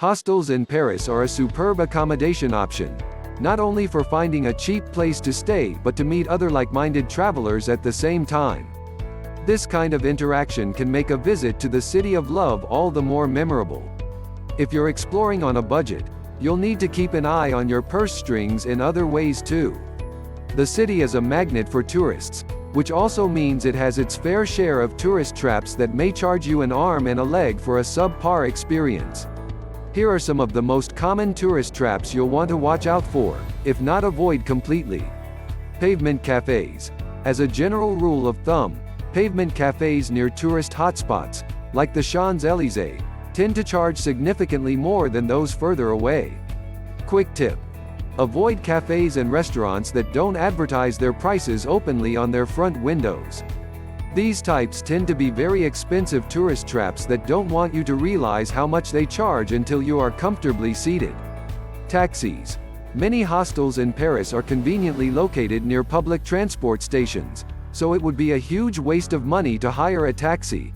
Hostels in Paris are a superb accommodation option, not only for finding a cheap place to stay but to meet other like-minded travelers at the same time. This kind of interaction can make a visit to the city of love all the more memorable. If you're exploring on a budget, you'll need to keep an eye on your purse strings in other ways too. The city is a magnet for tourists, which also means it has its fair share of tourist traps that may charge you an arm and a leg for a subpar experience. Here are some of the most common tourist traps you'll want to watch out for, if not avoid completely. Pavement cafes. As a general rule of thumb, pavement cafes near tourist hotspots, like the Champs-Élysées, tend to charge significantly more than those further away. Quick tip: avoid cafes and restaurants that don't advertise their prices openly on their front windows. These types tend to be very expensive tourist traps that don't want you to realize how much they charge until you are comfortably seated. Taxis. Many hostels in Paris are conveniently located near public transport stations, so it would be a huge waste of money to hire a taxi.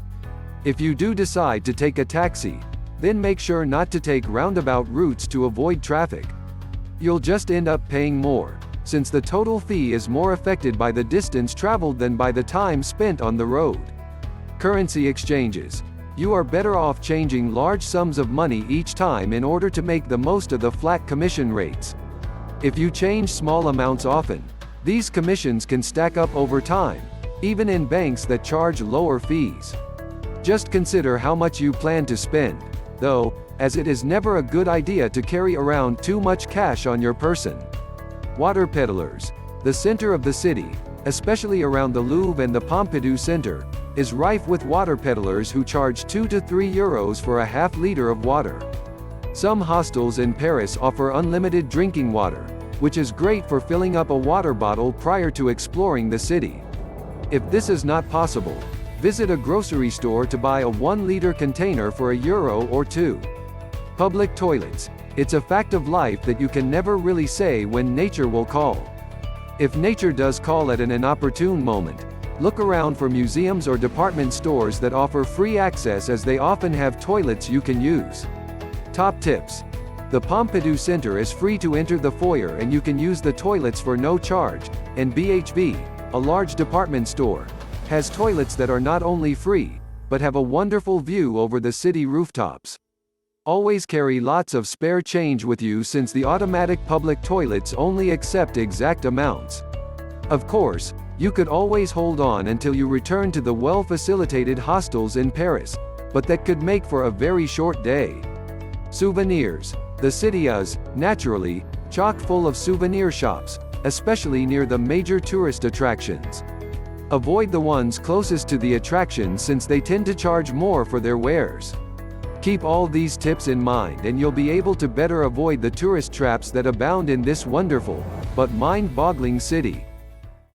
If you do decide to take a taxi, then make sure not to take roundabout routes to avoid traffic. You'll just end up paying more, since the total fee is more affected by the distance traveled than by the time spent on the road. Currency exchanges. You are better off changing large sums of money each time in order to make the most of the flat commission rates. If you change small amounts often, these commissions can stack up over time, even in banks that charge lower fees. Just consider how much you plan to spend, though, as it is never a good idea to carry around too much cash on your person. Water peddlers. The center of the city, especially around the Louvre and the Pompidou Center, is rife with water peddlers who charge 2 to 3 euros for a half-liter of water. Some hostels in Paris offer unlimited drinking water, which is great for filling up a water bottle prior to exploring the city. If this is not possible, visit a grocery store to buy a 1-liter container for €1 or €2. Public toilets. It's a fact of life that you can never really say when nature will call. If nature does call at an inopportune moment, look around for museums or department stores that offer free access, as they often have toilets you can use. Top tips. The Pompidou Center is free to enter the foyer and you can use the toilets for no charge, and BHV, a large department store, has toilets that are not only free, but have a wonderful view over the city rooftops. Always carry lots of spare change with you, since the automatic public toilets only accept exact amounts. Of course, you could always hold on until you return to the well-facilitated hostels in Paris, but that could make for a very short day. Souvenirs. The city is, naturally, chock full of souvenir shops, especially near the major tourist attractions. Avoid the ones closest to the attractions, since they tend to charge more for their wares. Keep all these tips in mind and you'll be able to better avoid the tourist traps that abound in this wonderful, but mind-boggling city.